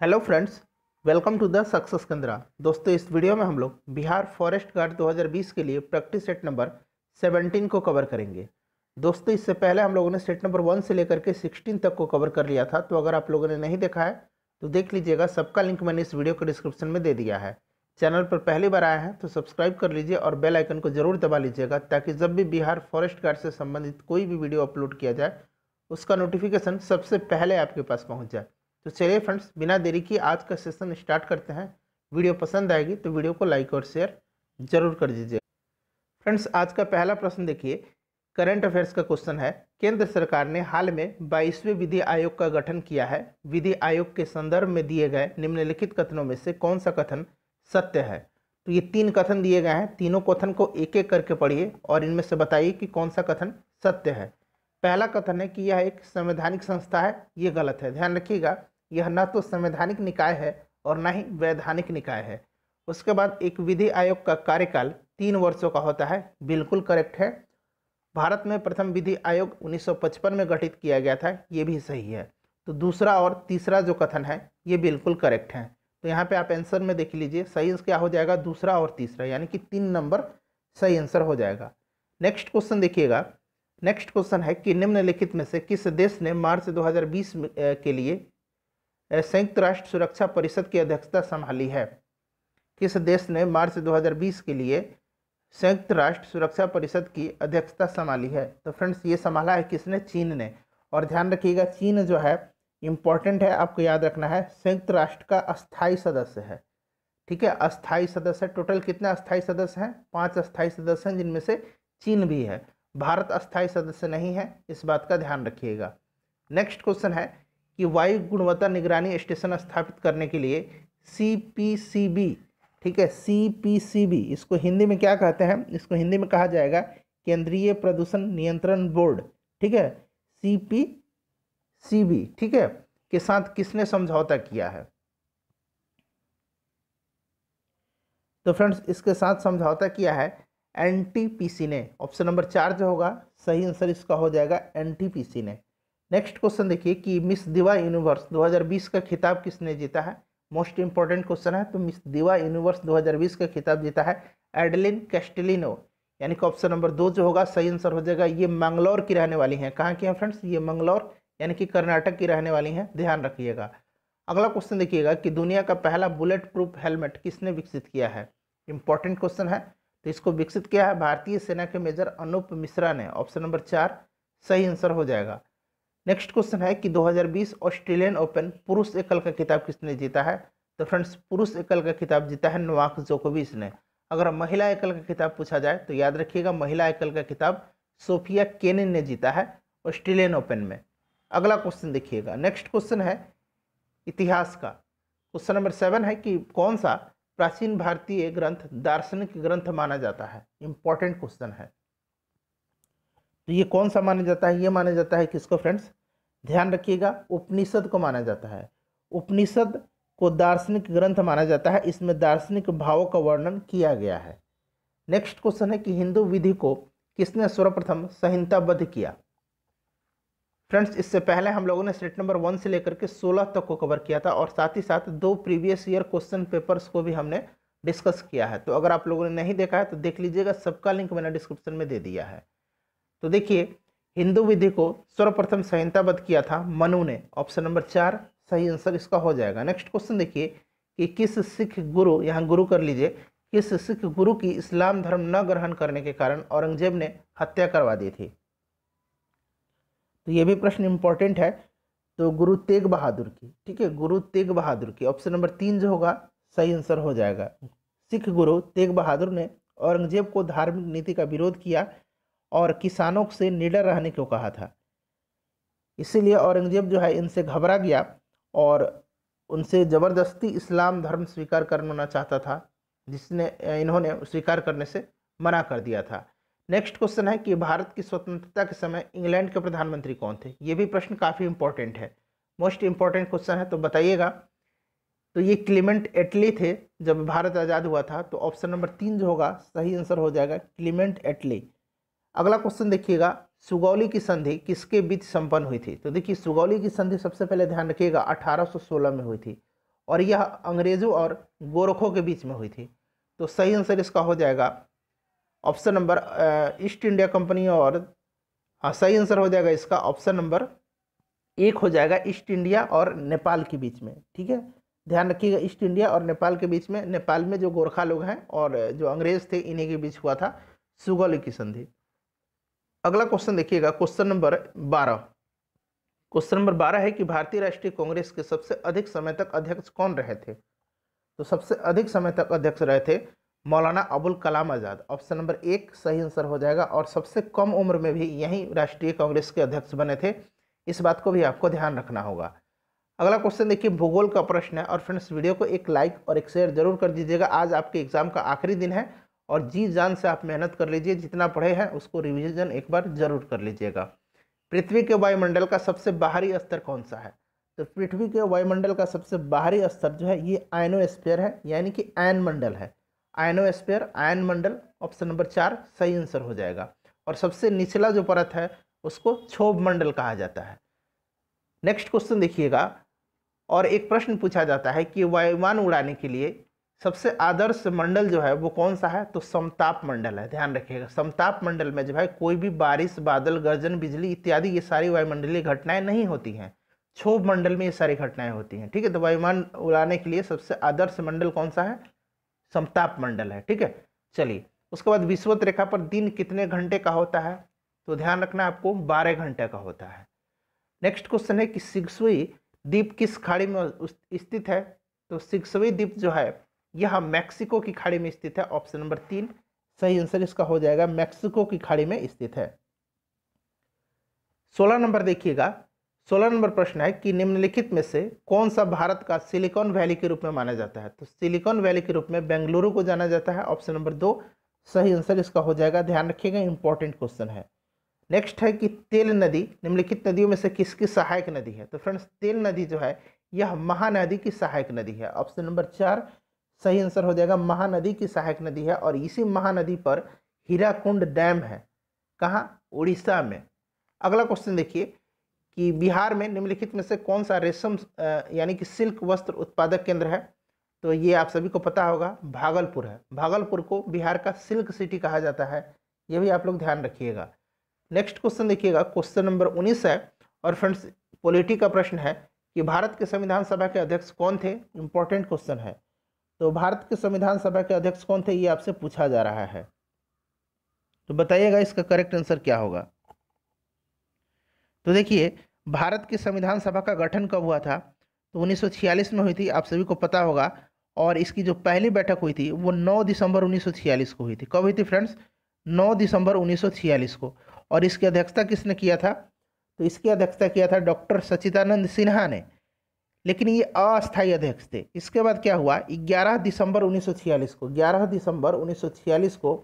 Hello friends, welcome to the success Kendra. दोस्तों, इस video में हम लोग बिहार फॉरेस्ट गार्ड 2020 के लिए प्रैक्टिस सेट नंबर 17 को कवर करेंगे। दोस्तों, इससे पहले हम लोगों ने सेट नंबर 1 से लेकर के 16 तक को कवर कर लिया था, तो अगर आप लोगों ने नहीं देखा है तो देख लीजिएगा। सबका लिंक मैंने इस वीडियो के डिस्क्रिप्शन में दे दिया है। चैनल पर पहली बार आया है तो सब्सक्राइब कर लीजिए और बेल आइकन को जरूर दबा लीजिएगा, ताकि जब भी बिहार फॉरेस्ट गार्ड से संबंधित कोई भी वीडियो अपलोड किया जाए उसका नोटिफिकेशन सबसे पहले आपके पास पहुँच जाए। तो चलिए फ्रेंड्स, बिना देरी की आज का सेशन स्टार्ट करते हैं। वीडियो पसंद आएगी तो वीडियो को लाइक और शेयर जरूर कर दीजिए। फ्रेंड्स, आज का पहला प्रश्न देखिए, करंट अफेयर्स का क्वेश्चन है। केंद्र सरकार ने हाल में 22वें विधि आयोग का गठन किया है। विधि आयोग के संदर्भ में दिए गए निम्नलिखित कथनों में से कौन सा कथन सत्य है? तो ये 3 कथन दिए गए हैं, तीनों कथन को एक एक करके पढ़िए और इनमें से बताइए कि कौन सा कथन सत्य है। पहला कथन है कि यह एक संवैधानिक संस्था है। ये गलत है, ध्यान रखिएगा। यह न तो संवैधानिक निकाय है और न ही वैधानिक निकाय है। उसके बाद, एक विधि आयोग का कार्यकाल 3 वर्षों का होता है। बिल्कुल करेक्ट है। भारत में प्रथम विधि आयोग 1955 में गठित किया गया था। ये भी सही है। तो दूसरा और तीसरा जो कथन है ये बिल्कुल करेक्ट है। तो यहाँ पे आप आंसर में देख लीजिए, सही क्या हो जाएगा, दूसरा और तीसरा, यानी कि 3 नंबर सही आंसर हो जाएगा। नेक्स्ट क्वेश्चन देखिएगा। नेक्स्ट क्वेश्चन है कि निम्नलिखित में से किस देश ने मार्च 2020 के लिए संयुक्त राष्ट्र सुरक्षा परिषद की अध्यक्षता संभाली है? किस देश ने मार्च 2020 के लिए संयुक्त राष्ट्र सुरक्षा परिषद की अध्यक्षता संभाली है? तो फ्रेंड्स, ये संभाला है किसने? चीन ने। और ध्यान रखिएगा, चीन जो है इंपॉर्टेंट है, आपको याद रखना है, संयुक्त राष्ट्र का अस्थायी सदस्य है। ठीक है, अस्थायी सदस्य। टोटल कितने अस्थायी सदस्य हैं? 5 अस्थायी सदस्य हैं, जिनमें से चीन भी है। भारत अस्थायी सदस्य नहीं है, इस बात का ध्यान रखिएगा। नेक्स्ट क्वेश्चन है कि वायु गुणवत्ता निगरानी स्टेशन स्थापित करने के लिए CPCB, ठीक है, CPCB, इसको हिंदी में क्या कहते हैं? इसको हिंदी में कहा जाएगा केंद्रीय प्रदूषण नियंत्रण बोर्ड। ठीक है, CPCB, ठीक है, के साथ किसने समझौता किया है? तो फ्रेंड्स, इसके साथ समझौता किया है NTPC ने। ऑप्शन नंबर 4 जो होगा सही आंसर इसका हो जाएगा NTPC ने। नेक्स्ट क्वेश्चन देखिए कि मिस दिवा यूनिवर्स 2020 का खिताब किसने जीता है? मोस्ट इंपॉर्टेंट क्वेश्चन है। तो मिस दिवा यूनिवर्स 2020 का खिताब जीता है एडलिन कैस्टेलिनो, यानी कि ऑप्शन नंबर 2 जो होगा सही आंसर हो जाएगा। ये मंगलौर की रहने वाली हैं। कहाँ की हैं फ्रेंड्स? ये मंगलौर यानी कि कर्नाटक की रहने वाली हैं, ध्यान रखिएगा। अगला क्वेश्चन देखिएगा कि दुनिया का पहला बुलेट प्रूफ हेलमेट किसने विकसित किया है? इंपॉर्टेंट क्वेश्चन है। तो इसको विकसित किया है भारतीय सेना के मेजर अनूप मिश्रा ने। ऑप्शन नंबर 4 सही आंसर हो जाएगा। नेक्स्ट क्वेश्चन है कि 2020 ऑस्ट्रेलियन ओपन पुरुष एकल का खिताब किसने जीता है? तो फ्रेंड्स, पुरुष एकल का खिताब जीता है नोवाक जोकोविच ने। अगर महिला एकल का खिताब पूछा जाए तो याद रखिएगा, महिला एकल का खिताब सोफिया केनिन ने जीता है ऑस्ट्रेलियन ओपन में। अगला क्वेश्चन देखिएगा। नेक्स्ट क्वेश्चन है इतिहास का। क्वेश्चन नंबर 7 है कि कौन सा प्राचीन भारतीय ग्रंथ दार्शनिक ग्रंथ माना जाता है? इंपॉर्टेंट क्वेश्चन है। तो ये कौन सा माना जाता है? ये माना जाता है किसको फ्रेंड्स? ध्यान रखिएगा, उपनिषद को माना जाता है। उपनिषद को दार्शनिक ग्रंथ माना जाता है। इसमें दार्शनिक भावों का वर्णन किया गया है। नेक्स्ट क्वेश्चन है कि हिंदू विधि को किसने सर्वप्रथम संहिताबद्ध किया? फ्रेंड्स, इससे पहले हम लोगों ने सेट नंबर 1 से लेकर के 16 तक को कवर किया था और साथ ही साथ 2 प्रीवियस ईयर क्वेश्चन पेपर्स को भी हमने डिस्कस किया है। तो अगर आप लोगों ने नहीं देखा है तो देख लीजिएगा, सबका लिंक मैंने डिस्क्रिप्शन में दे दिया है। तो देखिए, हिंदू विधि को सर्वप्रथम संहिताबद्ध किया था मनु ने। ऑप्शन नंबर 4 सही आंसर इसका हो जाएगा। नेक्स्ट क्वेश्चन देखिए कि किस सिख गुरु, यहाँ गुरु कर लीजिए, किस सिख गुरु की इस्लाम धर्म न ग्रहण करने के कारण औरंगजेब ने हत्या करवा दी थी? तो ये भी प्रश्न इंपॉर्टेंट है। तो गुरु तेग बहादुर की, ठीक है, गुरु तेग बहादुर की। ऑप्शन नंबर 3 जो होगा सही आंसर हो जाएगा। सिख गुरु तेग बहादुर ने औरंगजेब को धार्मिक नीति का विरोध किया और किसानों से निडर रहने को कहा था। इसीलिए औरंगजेब जो है इनसे घबरा गया और उनसे ज़बरदस्ती इस्लाम धर्म स्वीकार करना चाहता था, जिसने इन्होंने स्वीकार करने से मना कर दिया था। नेक्स्ट क्वेश्चन है कि भारत की स्वतंत्रता के समय इंग्लैंड के प्रधानमंत्री कौन थे? ये भी प्रश्न काफ़ी इंपॉर्टेंट है, मोस्ट इंपॉर्टेंट क्वेश्चन है, तो बताइएगा। तो ये क्लीमेंट एटली थे जब भारत आज़ाद हुआ था। तो ऑप्शन नंबर 3 जो होगा सही आंसर हो जाएगा, क्लीमेंट एटली। अगला क्वेश्चन देखिएगा, सुगौली की संधि किसके बीच संपन्न हुई थी? तो देखिए, सुगौली की संधि सबसे पहले ध्यान रखिएगा 1816 में हुई थी और यह अंग्रेजों और गोरखों के बीच में हुई थी। तो सही आंसर इसका हो जाएगा option number east India company, और सही आंसर हो जाएगा इसका ऑप्शन नंबर 1 हो जाएगा, ईस्ट इंडिया और नेपाल के बीच में। ठीक है, ध्यान रखिएगा, ईस्ट इंडिया और नेपाल के बीच में, नेपाल में जो गोरखा लोग हैं और जो अंग्रेज थे, इन्हीं के बीच हुआ था सुगौली की संधि। अगला क्वेश्चन देखिएगा, क्वेश्चन नंबर 12। क्वेश्चन नंबर 12 है कि भारतीय राष्ट्रीय कांग्रेस के सबसे अधिक समय तक अध्यक्ष कौन रहे थे? तो सबसे अधिक समय तक अध्यक्ष रहे थे मौलाना अबुल कलाम आज़ाद। ऑप्शन नंबर 1 सही आंसर हो जाएगा। और सबसे कम उम्र में भी यही राष्ट्रीय कांग्रेस के अध्यक्ष बने थे, इस बात को भी आपको ध्यान रखना होगा। अगला क्वेश्चन देखिए, भूगोल का प्रश्न है। और फ्रेंड्स, वीडियो को एक लाइक और एक शेयर जरूर कर दीजिएगा। आज आपके एग्जाम का आखिरी दिन है और जी जान से आप मेहनत कर लीजिए, जितना पढ़े हैं उसको रिविजन एक बार जरूर कर लीजिएगा। पृथ्वी के वायुमंडल का सबसे बाहरी स्तर कौन सा है? तो पृथ्वी के वायुमंडल का सबसे बाहरी स्तर जो है ये आयनोस्फीयर है, यानी कि आयन मंडल है। आयनोस्फीयर, आयन मंडल, ऑप्शन नंबर 4 सही आंसर हो जाएगा। और सबसे निचला जो परत है उसको क्षोभ मंडल कहा जाता है। नेक्स्ट क्वेश्चन देखिएगा, और एक प्रश्न पूछा जाता है कि वायुयान उड़ाने के लिए सबसे आदर्श मंडल जो है वो कौन सा है? तो समताप मंडल है। ध्यान रखिएगा, समताप मंडल में जो है कोई भी बारिश, बादल, गर्जन, बिजली इत्यादि ये सारी वायुमंडलीय घटनाएं नहीं होती हैं। क्षोभ मंडल में ये सारी घटनाएं होती हैं। ठीक है, तो वायुयान उड़ाने के लिए सबसे आदर्श मंडल कौन सा है? समताप मंडल है। ठीक है, चलिए उसके बाद विषुवत रेखा पर दिन कितने घंटे का होता है? तो ध्यान रखना आपको 12 घंटे का होता है। नेक्स्ट क्वेश्चन है कि सिक्सवी द्वीप किस खाड़ी में स्थित है? तो सिक्सवी द्वीप जो है यह मैक्सिको की खाड़ी में स्थित है। ऑप्शन नंबर 3 सही आंसर इसका हो जाएगा, मैक्सिको की खाड़ी में स्थित है। 16 नंबर देखिएगा, 16 नंबर प्रश्न है कि निम्नलिखित में से कौन सा भारत का सिलिकॉन वैली के रूप में माना जाता है? तो सिलिकॉन वैली के रूप में बेंगलुरु को जाना जाता है। ऑप्शन नंबर 2 सही आंसर इसका हो जाएगा। ध्यान रखिएगा, इंपॉर्टेंट क्वेश्चन है। नेक्स्ट है कि तेल नदी निम्नलिखित नदियों में से किसकी सहायक नदी है? तो फ्रेंड्स, तेल नदी जो है यह महानदी की सहायक नदी है। ऑप्शन नंबर 4 सही आंसर हो जाएगा, महानदी की सहायक नदी है। और इसी महानदी पर हीराकुंड डैम है। कहाँ? उड़ीसा में। अगला क्वेश्चन देखिए कि बिहार में निम्नलिखित में से कौन सा रेशम यानी कि सिल्क वस्त्र उत्पादक केंद्र है? तो ये आप सभी को पता होगा, भागलपुर है। भागलपुर को बिहार का सिल्क सिटी कहा जाता है, ये भी आप लोग ध्यान रखिएगा। नेक्स्ट क्वेश्चन देखिएगा, क्वेश्चन नंबर 19 है। और फ्रेंड्स, पॉलिटी का प्रश्न है कि भारत के संविधान सभा के अध्यक्ष कौन थे? इंपॉर्टेंट क्वेश्चन है। तो भारत के संविधान सभा के अध्यक्ष कौन थे, ये आपसे पूछा जा रहा है। तो बताइएगा इसका करेक्ट आंसर क्या होगा। तो देखिए, भारत के संविधान सभा का गठन कब हुआ था? तो 1946 में हुई थी, आप सभी को पता होगा। और इसकी जो पहली बैठक हुई थी वो 9 दिसंबर 1946 को हुई थी। कब हुई थी फ्रेंड्स? 9 दिसंबर 1946 को। और इसकी अध्यक्षता किसने किया था? तो इसकी अध्यक्षता किया था डॉक्टर सच्चिदानंद सिन्हा ने। लेकिन ये अस्थायी अध्यक्ष थे। इसके बाद क्या हुआ? 11 दिसंबर 1946 को, 11 दिसंबर 1946 को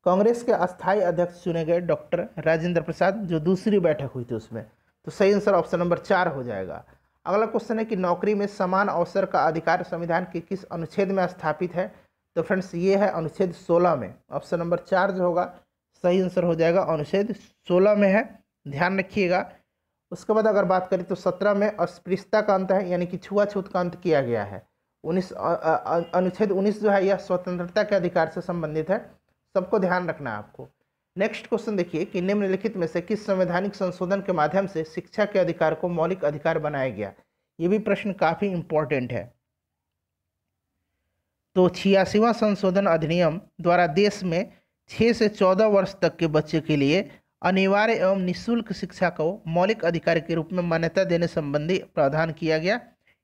कांग्रेस के अस्थायी अध्यक्ष चुने गए डॉक्टर राजेंद्र प्रसाद, जो दूसरी बैठक हुई थी उसमें। तो सही आंसर ऑप्शन नंबर 4 हो जाएगा। अगला क्वेश्चन है कि नौकरी में समान अवसर का अधिकार संविधान के किस अनुच्छेद में स्थापित है? तो फ्रेंड्स, ये है अनुच्छेद 16 में। ऑप्शन नंबर 4 जो होगा सही आंसर हो जाएगा, अनुच्छेद 16 में है। ध्यान रखिएगा। उसके बाद अगर बात करें तो 17 में अस्पृश्यता का अंत है, यानी कि छुआछूत का अंत किया गया है। 19 अनुच्छेद 19 जो है यह स्वतंत्रता के अधिकार से संबंधित है। सबको ध्यान रखना है आपको। नेक्स्ट क्वेश्चन देखिए कि निम्नलिखित में से किस संवैधानिक संशोधन के माध्यम से शिक्षा के अधिकार को मौलिक अधिकार बनाया गया? ये भी प्रश्न काफी इंपॉर्टेंट है। तो 86वां संशोधन अधिनियम द्वारा देश में 6 से 14 वर्ष तक के बच्चे के लिए अनिवार्य एवं निःशुल्क शिक्षा को मौलिक अधिकार के रूप में मान्यता देने संबंधी प्रावधान किया गया।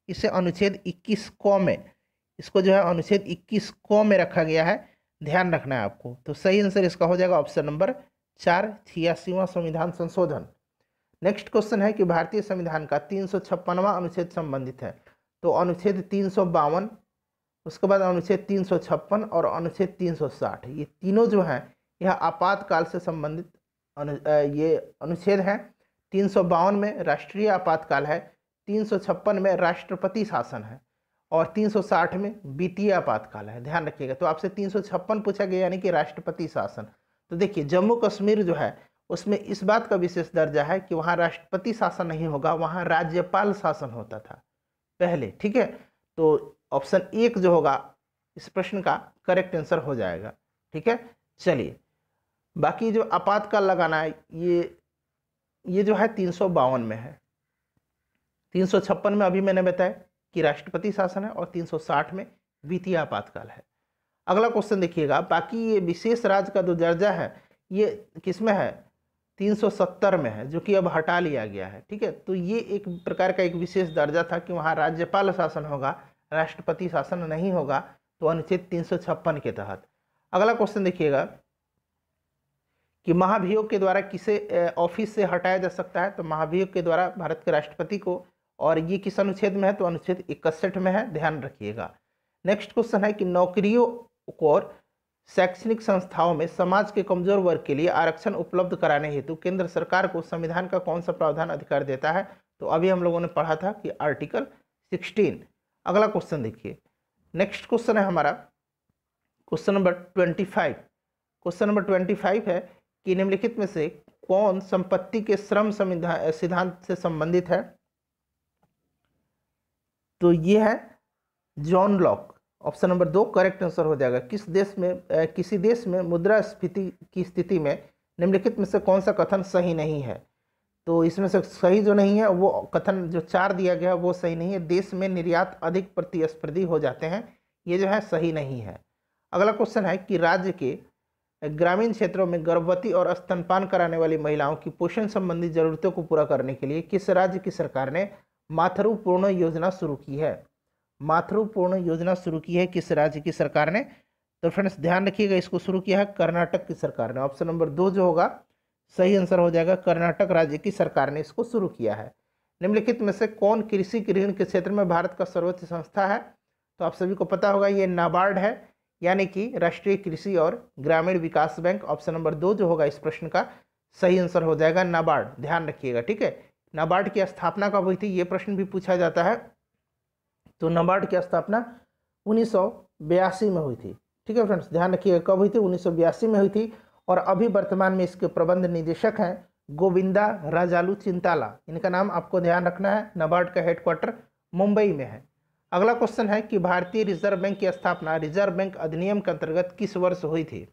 इसे अनुच्छेद 21 क में, इसको जो है अनुच्छेद 21 क में रखा गया है। ध्यान रखना है आपको। तो सही आंसर इसका हो जाएगा ऑप्शन नंबर 4, 86वां संविधान संशोधन। नेक्स्ट क्वेश्चन है कि भारतीय संविधान का 356वां अनुच्छेद संबंधित है। तो अनुच्छेद 352, उसके बाद अनुच्छेद 356 और अनुच्छेद 360, ये तीनों जो हैं यह आपातकाल से संबंधित ये अनुच्छेद हैं। 352 में राष्ट्रीय आपातकाल है, 356 में राष्ट्रपति शासन है और 360 में वित्तीय आपातकाल है। ध्यान रखिएगा। तो आपसे 356 पूछा गया, यानी कि राष्ट्रपति शासन। तो देखिए, जम्मू कश्मीर जो है उसमें इस बात का विशेष दर्जा है कि वहाँ राष्ट्रपति शासन नहीं होगा, वहाँ राज्यपाल शासन होता था पहले। ठीक है, तो ऑप्शन 1 जो होगा इस प्रश्न का करेक्ट आंसर हो जाएगा। ठीक है, चलिए बाकी जो आपातकाल लगाना है ये जो है 352 में है। 356 में अभी मैंने बताया कि राष्ट्रपति शासन है और 360 में वित्तीय आपातकाल है। अगला क्वेश्चन देखिएगा, बाकी ये विशेष राज्य का जो दर्जा है ये किसमें है, 370 में है, जो कि अब हटा लिया गया है। ठीक है, तो ये एक प्रकार का एक विशेष दर्जा था कि वहाँ राज्यपाल शासन होगा, राष्ट्रपति शासन नहीं होगा, तो अनुच्छेद 356 के तहत। अगला क्वेश्चन देखिएगा कि महाभियोग के द्वारा किसे ऑफिस से हटाया जा सकता है, तो महाभियोग के द्वारा भारत के राष्ट्रपति को, और ये किस अनुच्छेद में है, तो अनुच्छेद 61 में है, ध्यान रखिएगा। नेक्स्ट क्वेश्चन है कि नौकरियों और शैक्षणिक संस्थाओं में समाज के कमजोर वर्ग के लिए आरक्षण उपलब्ध कराने हेतु केंद्र सरकार को संविधान का कौन सा प्रावधान अधिकार देता है, तो अभी हम लोगों ने पढ़ा था कि आर्टिकल 16। अगला क्वेश्चन देखिए, नेक्स्ट क्वेश्चन है हमारा क्वेश्चन नंबर 25। क्वेश्चन नंबर 25 है कि निम्नलिखित में से कौन संपत्ति के श्रम सिद्धांत से संबंधित है, तो ये है John Locke. Option number 2 correct answer हो जाएगा। किसी देश में मुद्रास्फीति की स्थिति में निम्नलिखित में से कौन सा कथन सही नहीं है, तो इसमें से सही जो नहीं है वो कथन जो 4 दिया गया है वो सही नहीं है। देश में निर्यात अधिक प्रतिस्पर्धी हो जाते हैं, ये जो है सही नहीं है। अगला क्वेश्चन है कि राज्य के ग्रामीण क्षेत्रों में गर्भवती और स्तनपान कराने वाली महिलाओं की पोषण संबंधी जरूरतों को पूरा करने के लिए किस राज्य की सरकार ने मातृपूर्ण योजना शुरू की है। मातृपूर्ण योजना शुरू की है किस राज्य की सरकार ने, तो फ्रेंड्स ध्यान रखिएगा, इसको शुरू किया है कर्नाटक की सरकार ने। ऑप्शन नंबर 2 जो होगा सही आंसर हो जाएगा, कर्नाटक राज्य की सरकार ने इसको शुरू किया है। निम्नलिखित में से कौन कृषि ऋण के क्षेत्र में भारत का सर्वोच्च संस्था है, तो आप सभी को पता होगा ये नाबार्ड है, यानी कि राष्ट्रीय कृषि और ग्रामीण विकास बैंक। ऑप्शन नंबर 2 जो होगा इस प्रश्न का सही आंसर हो जाएगा, नाबार्ड। ध्यान रखिएगा, ठीक है। नाबार्ड की स्थापना कब हुई थी, ये प्रश्न भी पूछा जाता है, तो नाबार्ड की स्थापना 1982 में हुई थी। ठीक है फ्रेंड्स, ध्यान रखिएगा कब हुई थी, 1982 में हुई थी। और अभी वर्तमान में इसके प्रबंध निदेशक हैं गोविंदा राजालू चिंताला, इनका नाम आपको ध्यान रखना है। नाबार्ड का हेडक्वार्टर मुंबई में है। अगला क्वेश्चन है कि भारतीय रिजर्व बैंक की स्थापना रिजर्व बैंक अधिनियम के अंतर्गत किस वर्ष हुई थी।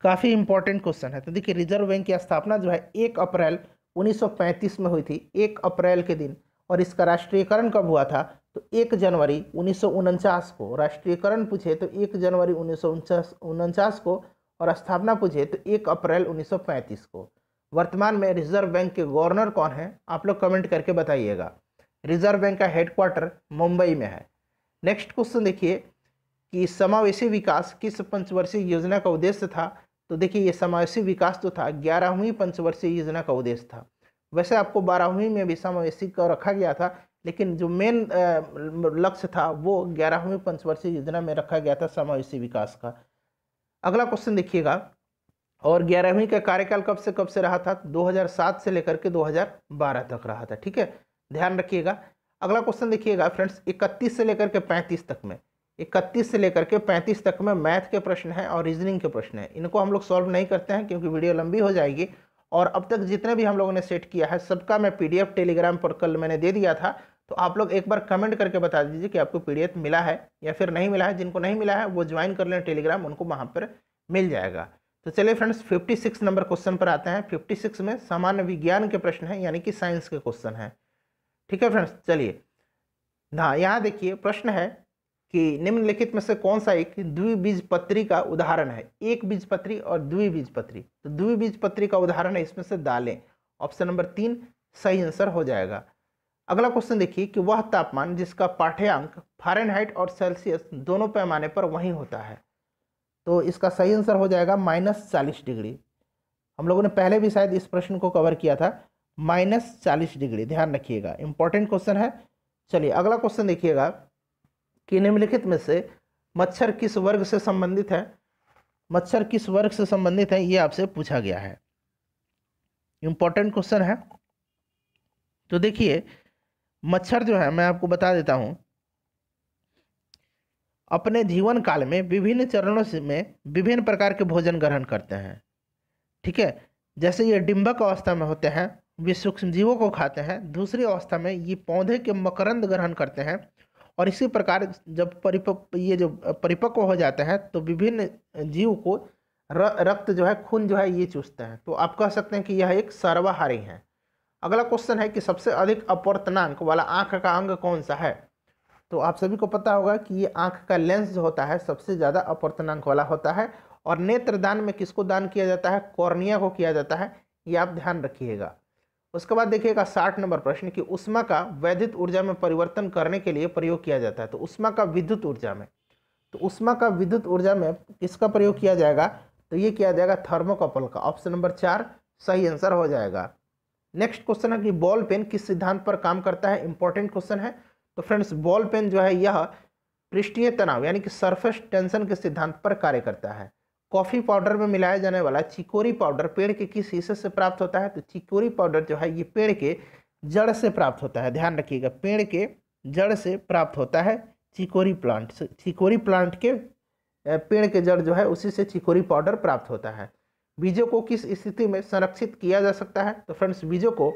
काफी इंपॉर्टेंट क्वेश्चन है। तो देखिए रिजर्व बैंक की स्थापना जो है 1 अप्रैल 1935 में हुई थी, 1 अप्रैल के दिन। और इसका राष्ट्रीयकरण कब हुआ था, तो 1 जनवरी 1949 को। राष्ट्रीयकरण पूछे तो 1 जनवरी 1949 को, और स्थापना पूछे तो 1 अप्रैल 1935 को। वर्तमान में रिजर्व बैंक के गवर्नर कौन है, आप लोग कमेंट करके बताइएगा। रिजर्व बैंक का हेडक्वार्टर मुंबई में है। नेक्स्ट क्वेश्चन देखिए कि समावेशी विकास किस पंचवर्षीय योजना का उद्देश्य था। तो देखिए ये समावेशी विकास जो था 11वीं पंचवर्षीय योजना का उद्देश्य था। वैसे आपको 12वीं में भी समावेशी का रखा गया था, लेकिन जो मेन लक्ष्य था वो 11वीं पंचवर्षीय योजना में रखा गया था समावेशी विकास का। अगला क्वेश्चन देखिएगा, और 11वीं का कार्यकाल कब से रहा था, 2007 से लेकर के 2012 तक रहा था। ठीक है, ध्यान रखिएगा। अगला क्वेश्चन देखिएगा फ्रेंड्स, 31 से लेकर के 35 तक में, 31 से लेकर के 35 तक में मैथ के प्रश्न हैं और रीजनिंग के प्रश्न हैं। इनको हम लोग सॉल्व नहीं करते हैं क्योंकि वीडियो लंबी हो जाएगी। और अब तक जितने भी हम लोगों ने सेट किया है सबका मैं PDF टेलीग्राम पर कल मैंने दे दिया था, तो आप लोग एक बार कमेंट करके बता दीजिए कि आपको PDF मिला है या फिर नहीं मिला है। जिनको नहीं मिला है वो ज्वाइन कर लें टेलीग्राम, उनको वहाँ पर मिल जाएगा। तो चलिए फ्रेंड्स 56 नंबर क्वेश्चन पर आते हैं। 56 में सामान्य विज्ञान के प्रश्न हैं, यानी कि साइंस के क्वेश्चन हैं। ठीक है फ्रेंड्स, चलिए हाँ यहाँ देखिए प्रश्न है कि निम्नलिखित में से कौन सा एक द्विबीजपत्री का उदाहरण है। एक बीजपत्री और द्विबीजपत्री, तो द्विबीजपत्री का उदाहरण है इसमें से दालें। ऑप्शन नंबर 3 सही आंसर हो जाएगा। अगला क्वेश्चन देखिए कि वह तापमान जिसका पाठ्यांक फ़ारेनहाइट और सेल्सियस दोनों पैमाने पर वही होता है, तो इसका सही आंसर हो जाएगा -40 डिग्री। हम लोगों ने पहले भी शायद इस प्रश्न को कवर किया था, -40 डिग्री। ध्यान रखिएगा, इंपॉर्टेंट क्वेश्चन है। चलिए अगला क्वेश्चन देखिएगा कि निम्नलिखित में से मच्छर किस वर्ग से संबंधित है। मच्छर किस वर्ग से संबंधित है ये आपसे पूछा गया है, इंपॉर्टेंट क्वेश्चन है। तो देखिए मच्छर जो है मैं आपको बता देता हूं, अपने जीवन काल में विभिन्न चरणों में विभिन्न प्रकार के भोजन ग्रहण करते हैं। ठीक है, जैसे ये डिंबक अवस्था में होते हैं वे सूक्ष्म जीवों को खाते हैं। दूसरी अवस्था में ये पौधे के मकरंद ग्रहण करते हैं और इसी प्रकार जब ये जो परिपक्व हो जाते हैं तो विभिन्न जीव को रक्त जो है, खून जो है, ये चूसते हैं। तो आप कह सकते हैं कि यह एक सर्वाहारी है। अगला क्वेश्चन है कि सबसे अधिक अपवर्तनांक वाला आंख का अंग कौन सा है। तो आप सभी को पता होगा कि ये आंख का लेंस जो होता है सबसे ज़्यादा अपवर्तनांक वाला होता है। और नेत्रदान में किसको दान किया जाता है, कॉर्निया को किया जाता है, ये आप ध्यान रखिएगा। उसके बाद देखिएगा 60 नंबर प्रश्न कि ऊष्मा का वैद्युत ऊर्जा में परिवर्तन करने के लिए प्रयोग किया जाता है। तो ऊष्मा का विद्युत ऊर्जा में, तो ऊष्मा का विद्युत ऊर्जा में किसका प्रयोग किया जाएगा, तो ये किया जाएगा थर्मोकपल का। ऑप्शन नंबर 4 सही आंसर हो जाएगा। नेक्स्ट क्वेश्चन है कि बॉल पेन किस सिद्धांत पर काम करता है। इंपॉर्टेंट क्वेश्चन है। तो फ्रेंड्स बॉल पेन जो है यह पृष्ठीय तनाव यानी कि सरफेस टेंशन के सिद्धांत पर कार्य करता है। कॉफी पाउडर में मिलाया जाने वाला चिकोरी पाउडर पेड़ के किस हिस्से से प्राप्त होता है। तो चिकोरी पाउडर जो है ये पेड़ के जड़ से प्राप्त होता है। ध्यान रखिएगा, पेड़ के जड़ से प्राप्त होता है चिकोरी प्लांट से। चिकोरी प्लांट के पेड़ के जड़ जो है उसी से चिकोरी पाउडर प्राप्त होता है। बीजों को किस स्थिति में संरक्षित किया जा सकता है। तो फ्रेंड्स बीजों को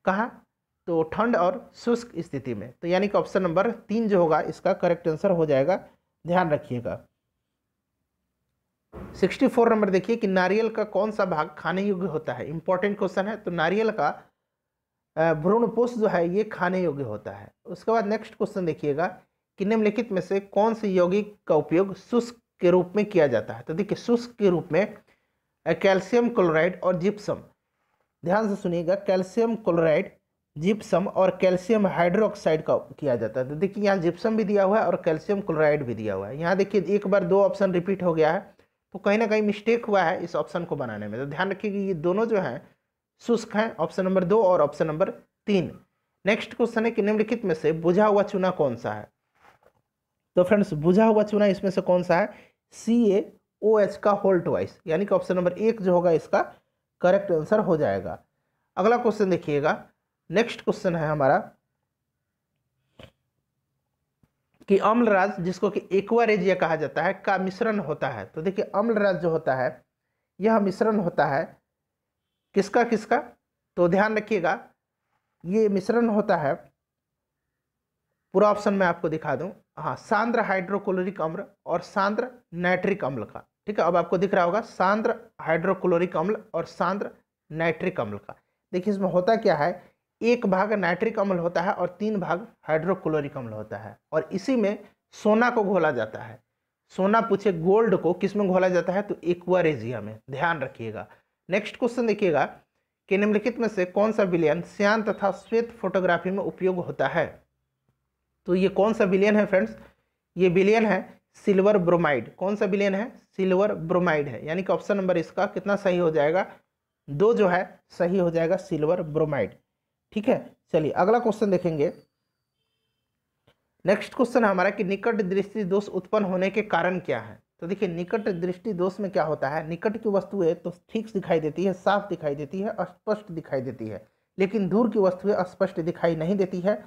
कहाँ, तो ठंड और शुष्क स्थिति में। तो यानी कि ऑप्शन नंबर 3 जो होगा इसका करेक्ट आंसर हो जाएगा। ध्यान रखिएगा। 64 नंबर देखिए कि नारियल का कौन सा भाग खाने योग्य होता है। इंपॉर्टेंट क्वेश्चन है। तो नारियल का भ्रूणपोष जो है ये खाने योग्य होता है। उसके बाद नेक्स्ट क्वेश्चन देखिएगा कि निम्नलिखित में से कौन से यौगिक का उपयोग शुष्क के रूप में किया जाता है। तो देखिए शुष्क के रूप में कैल्शियम क्लोराइड और जिप्सम, ध्यान से सुनिएगा, कैल्शियम क्लोराइड, जिप्सम और कैल्शियम हाइड्रोक्साइड का किया जाता है। तो देखिए यहाँ जिप्सम भी दिया हुआ है और कैल्शियम क्लोराइड भी दिया हुआ है। यहाँ देखिए एक बार 2 ऑप्शन रिपीट हो गया है, तो कहीं ना कहीं मिस्टेक हुआ है इस ऑप्शन को बनाने में। तो ध्यान रखिए कि ये दोनों जो हैं शुष्क हैं, ऑप्शन नंबर 2 और ऑप्शन नंबर 3। नेक्स्ट क्वेश्चन है कि निम्नलिखित में से बुझा हुआ चूना कौन सा है। तो फ्रेंड्स बुझा हुआ चूना इसमें से कौन सा है, CaOH का होल ट्वाइस, यानी कि ऑप्शन नंबर 1 जो होगा इसका करेक्ट आंसर हो जाएगा। अगला क्वेश्चन देखिएगा। नेक्स्ट क्वेश्चन है हमारा कि अम्लराज जिसको कि एक्वारेजिया कहा जाता है का मिश्रण होता है। तो देखिए अम्लराज जो होता है यह मिश्रण होता है किसका किसका। तो ध्यान रखिएगा ये मिश्रण होता है, पूरा ऑप्शन मैं आपको दिखा दूं, हाँ, सांद्र हाइड्रोक्लोरिक अम्ल और सांद्र नाइट्रिक अम्ल का। ठीक है, अब आपको दिख रहा होगा सांद्र हाइड्रोक्लोरिक अम्ल और सांद्र नाइट्रिक अम्ल का। देखिए इसमें होता क्या है, 1 भाग नाइट्रिक अम्ल होता है और 3 भाग हाइड्रोक्लोरिक अम्ल होता है। और इसी में सोना को घोला जाता है। सोना पूछे गोल्ड को किस में घोला जाता है, तो एक्वारेजिया में। ध्यान रखिएगा। नेक्स्ट क्वेश्चन देखिएगा कि निम्नलिखित में से कौन सा विलयन श्यान तथा श्वेत फोटोग्राफी में उपयोग होता है। तो ये कौन सा विलयन है फ्रेंड्स, ये विलयन है सिल्वर ब्रोमाइड। कौन सा विलयन है, सिल्वर ब्रोमाइड है, यानी कि ऑप्शन नंबर इसका कितना सही हो जाएगा, 2 जो है सही हो जाएगा, सिल्वर ब्रोमाइड। ठीक है, चलिए अगला क्वेश्चन देखेंगे। नेक्स्ट क्वेश्चन है हमारा कि निकट दृष्टि दोष उत्पन्न होने के कारण क्या है। तो देखिए निकट दृष्टि दोष में क्या होता है, निकट की वस्तुएं तो ठीक दिखाई देती है, साफ दिखाई देती है, स्पष्ट दिखाई देती है, लेकिन दूर की वस्तुएं अस्पष्ट दिखाई नहीं देती है।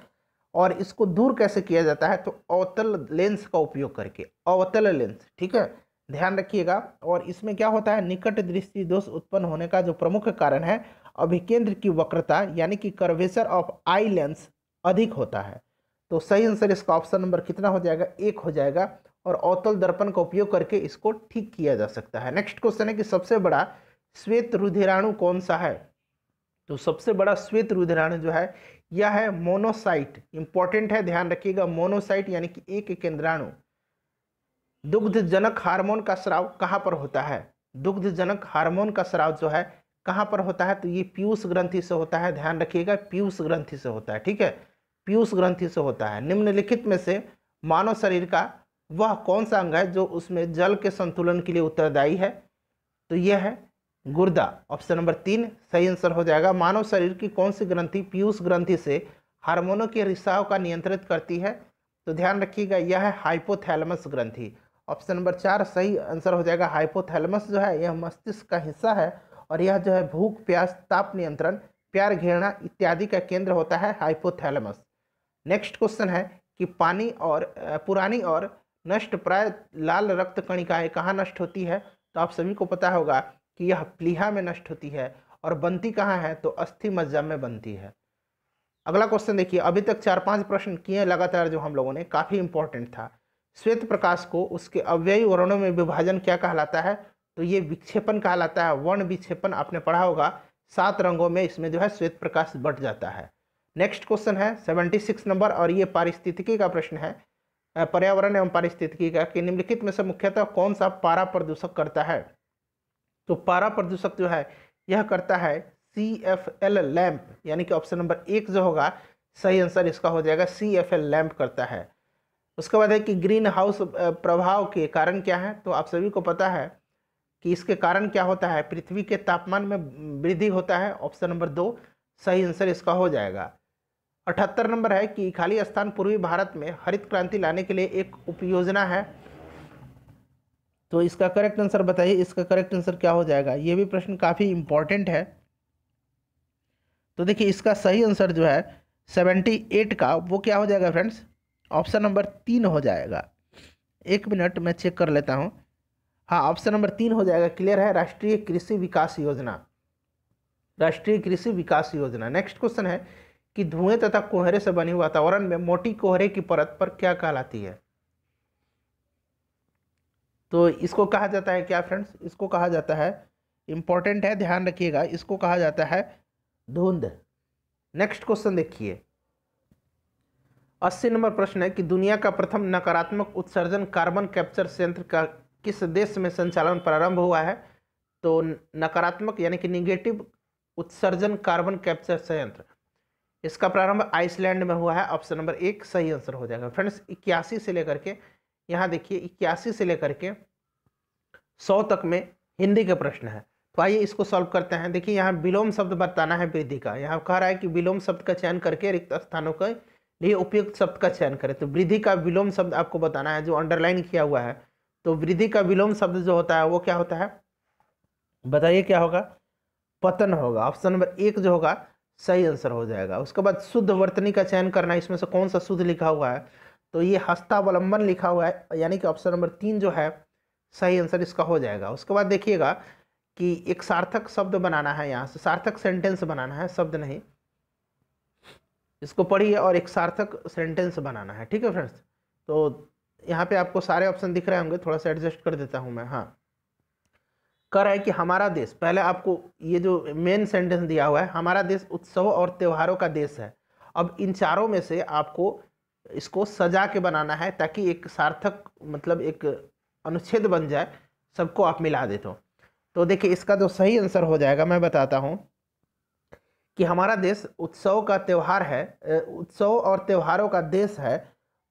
और इसको दूर कैसे किया जाता है, तो अवतल लेंस का उपयोग करके, अवतल लेंस। ठीक है, ध्यान रखिएगा। और इसमें क्या होता है, निकट दृष्टि दोष उत्पन्न होने का जो प्रमुख कारण है अभिकेंद्र की वक्रता यानी कि कर्वेचर ऑफ आई लेंस अधिक होता है। तो सही आंसर इसका ऑप्शन नंबर कितना हो जाएगा, 1 हो जाएगा। और अवतल दर्पण का उपयोग करके इसको ठीक किया जा सकता है। नेक्स्ट क्वेश्चन है कि सबसे बड़ा श्वेत रुधिराणु कौन सा है। तो सबसे बड़ा श्वेत रुधिराणु जो है यह है मोनोसाइट। इंपॉर्टेंट है, ध्यान रखिएगा, मोनोसाइट यानी कि एक केंद्राणु। दुग्धजनक हार्मोन का स्राव कहाँ पर होता है, दुग्धजनक हार्मोन का स्राव जो है कहाँ पर होता है, तो ये पीयूष ग्रंथि से होता है। ध्यान रखिएगा, पीयूष ग्रंथि से होता है। ठीक है, पीयूष ग्रंथि से होता है। निम्नलिखित में से मानव शरीर का वह कौन सा अंग है जो उसमें जल के संतुलन के लिए उत्तरदायी है। तो यह है गुर्दा। ऑप्शन नंबर 3 सही आंसर हो जाएगा। मानव शरीर की कौन सी ग्रंथि पीयूष ग्रंथि से हार्मोनों के रिसाव का नियंत्रित करती है। तो ध्यान रखिएगा यह है हाइपोथैलेमस ग्रंथि। ऑप्शन नंबर 4 सही आंसर हो जाएगा। हाइपोथैलेमस जो है यह मस्तिष्क का हिस्सा है और यह जो है भूख, प्यास, ताप नियंत्रण, प्यार, घृणा इत्यादि का केंद्र होता है हाइपोथैलेमस। नेक्स्ट क्वेश्चन है कि पुरानी और नष्ट प्राय लाल रक्त कणिकाएं कहाँ नष्ट होती है। तो आप सभी को पता होगा कि यह प्लीहा में नष्ट होती है। और बनती कहाँ है, तो अस्थि मज्जा में बनती है। अगला क्वेश्चन देखिए, अभी तक 4-5 प्रश्न किए लगातार जो हम लोगों ने, काफी इंपॉर्टेंट था। श्वेत प्रकाश को उसके अव्ययी वर्णों में विभाजन क्या कहलाता है, तो ये विक्षेपण कहलाता है। वर्ण विक्षेपण आपने पढ़ा होगा, 7 रंगों में इसमें जो है श्वेत प्रकाश बट जाता है। नेक्स्ट क्वेश्चन है 76 नंबर, और ये पारिस्थितिकी का प्रश्न है, पर्यावरण एवं पारिस्थितिकी का, कि निम्नलिखित में से मुख्यतः कौन सा पारा प्रदूषक करता है। तो पारा प्रदूषक जो है यह करता है CFL लैंप, यानी कि ऑप्शन नंबर 1 जो होगा सही आंसर इसका हो जाएगा, CFL लैंप करता है। उसके बाद है कि ग्रीन हाउस प्रभाव के कारण क्या है, तो आप सभी को पता है कि इसके कारण क्या होता है, पृथ्वी के तापमान में वृद्धि होता है। ऑप्शन नंबर 2 सही आंसर इसका हो जाएगा। 78 नंबर है कि खाली स्थान पूर्वी भारत में हरित क्रांति लाने के लिए एक उपयोजना है। तो इसका करेक्ट आंसर बताइए, इसका करेक्ट आंसर क्या हो जाएगा। ये भी प्रश्न काफी इंपॉर्टेंट है। तो देखिए इसका सही आंसर जो है 78 का वो क्या हो जाएगा फ्रेंड्स, ऑप्शन नंबर 3 हो जाएगा। 1 मिनट मैं चेक कर लेता हूँ। हाँ, ऑप्शन नंबर 3 हो जाएगा। क्लियर है, राष्ट्रीय कृषि विकास योजना, राष्ट्रीय कृषि विकास योजना। नेक्स्ट क्वेश्चन है कि धुएं तथा कोहरे से बनी वातावरण में मोटी कोहरे की परत पर क्या कहलाती है। तो इसको कहा जाता है क्या फ्रेंड्स, इसको कहा जाता है, इंपॉर्टेंट है ध्यान रखिएगा, इसको कहा जाता है धुंध। नेक्स्ट क्वेश्चन देखिए, 80 नंबर प्रश्न है कि दुनिया का प्रथम नकारात्मक उत्सर्जन कार्बन कैप्चर संयंत्र का किस देश में संचालन प्रारंभ हुआ है। तो नकारात्मक यानी कि निगेटिव उत्सर्जन कार्बन कैप्चर संयंत्र, इसका प्रारंभ आइसलैंड में हुआ है। ऑप्शन नंबर 1 सही आंसर हो जाएगा। फ्रेंड्स 81 से लेकर के, यहाँ देखिए 81 से लेकर के 100 तक में हिंदी के प्रश्न है। तो आइए इसको सॉल्व करते हैं। देखिए यहाँ विलोम शब्द बताना है वृद्धि का। यहाँ कह रहा है कि विलोम शब्द का चयन करके रिक्त स्थानों के लिए उपयुक्त शब्द का चयन करें। तो वृद्धि का विलोम शब्द आपको बताना है, जो अंडरलाइन किया हुआ है। तो वृद्धि का विलोम शब्द जो होता है वो क्या होता है, बताइए क्या होगा, पतन होगा। ऑप्शन नंबर 1 जो होगा सही आंसर हो जाएगा। उसके बाद शुद्ध वर्तनी का चयन करना है, इसमें से कौन सा शुद्ध लिखा हुआ है, तो ये हस्तावलंबन लिखा हुआ है, यानी कि ऑप्शन नंबर 3 जो है सही आंसर इसका हो जाएगा। उसके बाद देखिएगा कि एक सार्थक शब्द बनाना है, यहाँ से सार्थक सेंटेंस बनाना है, शब्द नहीं, इसको पढ़िए और एक सार्थक सेंटेंस बनाना है। ठीक है फ्रेंड्स, तो यहाँ पे आपको सारे ऑप्शन दिख रहे होंगे, थोड़ा सा एडजस्ट कर देता हूँ मैं। हाँ, कह रहा है कि हमारा देश, पहले आपको ये जो मेन सेंटेंस दिया हुआ है, हमारा देश उत्सव और त्योहारों का देश है। अब इन चारों में से आपको इसको सजा के बनाना है ताकि एक सार्थक मतलब एक अनुच्छेद बन जाए, सबको आप मिला दे। तो देखिए इसका जो सही आंसर हो जाएगा मैं बताता हूँ कि हमारा देश उत्सव का त्योहार है, उत्सव और त्योहारों का देश है।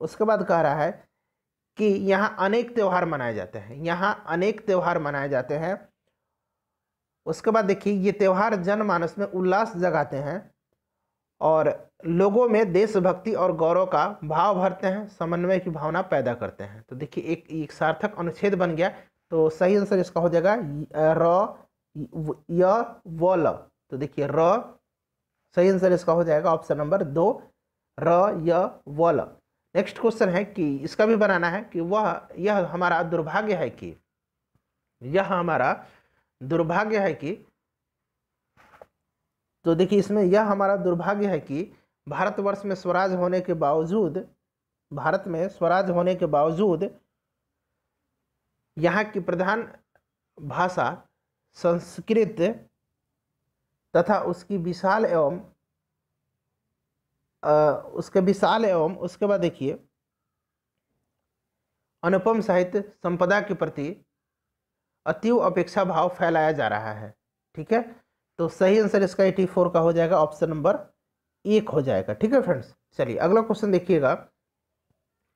उसके बाद कह रहा है कि यहाँ अनेक त्योहार मनाए जाते हैं, यहाँ अनेक त्योहार मनाए जाते हैं। उसके बाद देखिए ये त्योहार जनमानस में उल्लास जगाते हैं और लोगों में देशभक्ति और गौरव का भाव भरते हैं, समन्वय की भावना पैदा करते हैं। तो देखिए एक सार्थक अनुच्छेद बन गया। तो सही आंसर इसका हो जाएगा र य व ल। तो देखिए र सही आंसर इसका हो जाएगा ऑप्शन नंबर 2 र य व ल। नेक्स्ट क्वेश्चन है कि इसका भी बनाना है कि यह हमारा दुर्भाग्य है कि, यह हमारा दुर्भाग्य है कि, तो देखिए इसमें यह हमारा दुर्भाग्य है कि भारतवर्ष में स्वराज होने के बावजूद, भारत में स्वराज होने के बावजूद यहाँ की प्रधान भाषा संस्कृत तथा उसकी विशाल एवं उसके बाद देखिए अनुपम साहित्य संपदा के प्रति अतीव अपेक्षा भाव फैलाया जा रहा है। ठीक है, तो सही आंसर इसका 84 का हो जाएगा, ऑप्शन नंबर 1 हो जाएगा। ठीक है फ्रेंड्स, चलिए अगला क्वेश्चन देखिएगा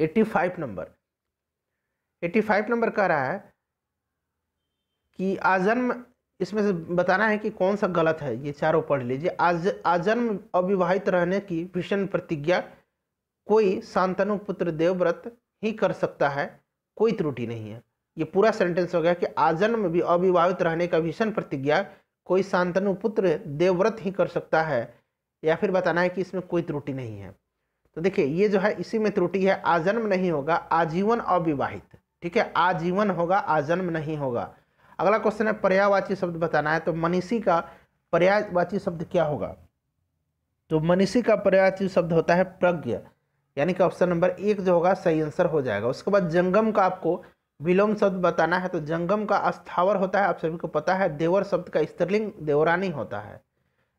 85 नंबर। 85 नंबर कह रहा है कि आजन्म, इसमें से बताना है कि कौन सा गलत है, ये चारों पढ़ लीजिए। आजन्म अविवाहित रहने की भीषण प्रतिज्ञा कोई शांतनु पुत्र देवव्रत ही कर सकता है, कोई त्रुटि नहीं है। ये पूरा सेंटेंस हो गया कि आजन्म भी अविवाहित रहने का भीषण प्रतिज्ञा कोई शांतनु पुत्र देवव्रत ही कर सकता है, या फिर बताना है कि इसमें कोई त्रुटि नहीं है। तो देखिए ये जो है इसी में त्रुटि है, आजन्म नहीं होगा, आजीवन अविवाहित। ठीक है, आजीवन होगा, आजन्म नहीं होगा। अगला क्वेश्चन है पर्यायवाची शब्द बताना है। तो मनीषी का पर्यायवाची शब्द क्या होगा? तो मनीषी का पर्यायवाची शब्द होता है प्रज्ञ, यानी कि ऑप्शन नंबर 1 जो होगा सही आंसर हो जाएगा। उसके बाद जंगम का आपको विलोम शब्द बताना है, तो जंगम का अस्थावर होता है, आप सभी को पता है। देवर शब्द का स्त्रीलिंग देवरानी होता है।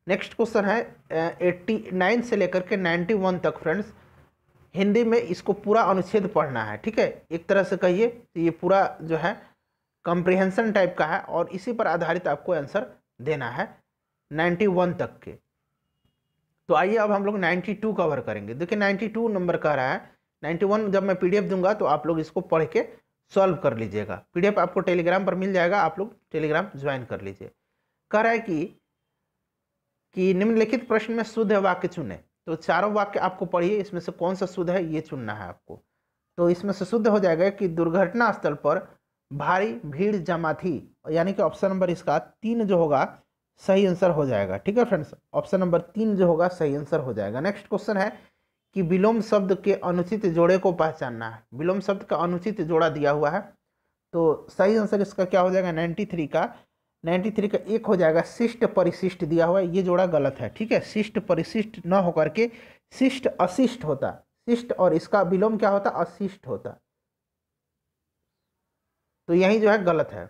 नेक्स्ट क्वेश्चन है 89 से लेकर के 91 तक फ्रेंड्स, हिंदी में इसको पूरा अनुच्छेद पढ़ना है, ठीक है। एक तरह से कहिए तो ये पूरा जो है कॉम्प्रिहेंशन टाइप का है और इसी पर आधारित आपको आंसर देना है 91 तक के। तो आइए अब हम लोग 92 कवर करेंगे। देखिए 92 नंबर कह रहा है, 91 जब मैं पीडीएफ दूंगा तो आप लोग इसको पढ़ के सॉल्व कर लीजिएगा। पीडीएफ आपको टेलीग्राम पर मिल जाएगा, आप लोग टेलीग्राम ज्वाइन कर लीजिए। कह रहा है कि निम्नलिखित प्रश्न में शुद्ध वाक्य चुने। तो चारों वाक्य आपको पढ़िए, इसमें से कौन सा शुद्ध है ये चुनना है आपको। तो इसमें से शुद्ध हो जाएगा कि दुर्घटना स्थल पर भारी भीड़ जमा थी, यानी कि ऑप्शन नंबर इसका 3 जो होगा सही आंसर हो जाएगा, ठीक है फ्रेंड्स। ऑप्शन नंबर 3 जो होगा सही आंसर हो जाएगा। नेक्स्ट क्वेश्चन है कि विलोम शब्द के अनुचित जोड़े को पहचानना है। विलोम शब्द का अनुचित जोड़ा दिया हुआ है, तो सही आंसर इसका क्या हो जाएगा 93 का 1 हो जाएगा शिष्ट परिशिष्ट दिया हुआ है, ये जोड़ा गलत है, ठीक है। शिष्ट परिशिष्ट न होकर के शिष्ट अशिष्ट होता, शिष्ट और इसका विलोम क्या होता अशिष्ट होता, तो यही जो है गलत है।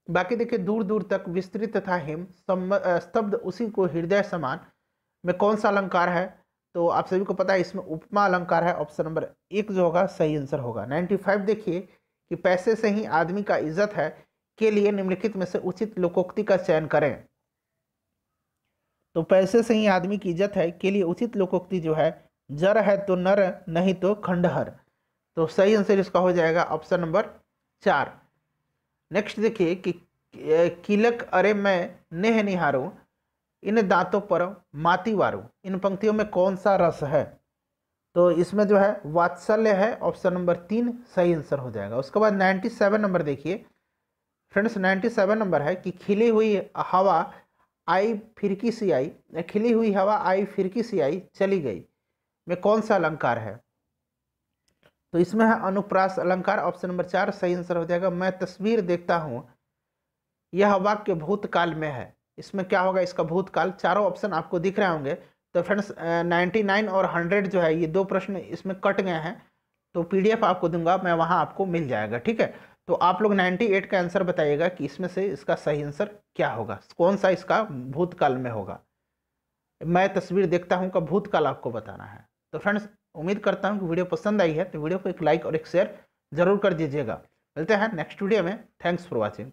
बाकी देखिए दूर दूर तक विस्तृत तथा हिम स्तब्ध उसी को हृदय समान में कौन सा अलंकार है? तो आप सभी को पता है इसमें उपमा अलंकार है, ऑप्शन नंबर 1 जो होगा सही आंसर होगा। 95 देखिए कि पैसे से ही आदमी का इज्जत है के लिए निम्नलिखित में से उचित लोकोक्ति का चयन करें। तो पैसे से ही आदमी की इज्जत है के लिए उचित लोकोक्ति जो है जर है तो नर नहीं तो खंडहर, तो सही आंसर इसका हो जाएगा ऑप्शन नंबर 4। नेक्स्ट देखिए कि किलक अरे मैं नेह निहारूं इन दांतों पर माती वारूं, इन पंक्तियों में कौन सा रस है? तो इसमें जो है वात्सल्य है, ऑप्शन नंबर 3 सही आंसर हो जाएगा। उसके बाद 97 नंबर देखिए फ्रेंड्स, 97 नंबर है कि खिली हुई हवा आई फिरकी सी आई, खिली हुई हवा आई फिरकी सी आई चली गई में कौन सा अलंकार है? तो इसमें है अनुप्रास अलंकार, ऑप्शन नंबर 4 सही आंसर हो जाएगा। मैं तस्वीर देखता हूं यह वाक्य भूतकाल में है, इसमें क्या होगा इसका भूतकाल। चारों ऑप्शन आपको दिख रहे होंगे। तो फ्रेंड्स 99 और 100 जो है ये 2 प्रश्न इसमें कट गए हैं, तो पीडीएफ आपको दूंगा मैं, वहां आपको मिल जाएगा, ठीक है। तो आप लोग 98 का आंसर बताइएगा कि इसमें से इसका सही आंसर क्या होगा, कौन सा इसका भूतकाल में होगा। मैं तस्वीर देखता हूं का भूतकाल आपको बताना है। तो फ्रेंड्स उम्मीद करता हूं कि वीडियो पसंद आई है, तो वीडियो को एक लाइक और एक शेयर जरूर कर दीजिएगा। मिलते हैं नेक्स्ट वीडियो में। Thanks for watching.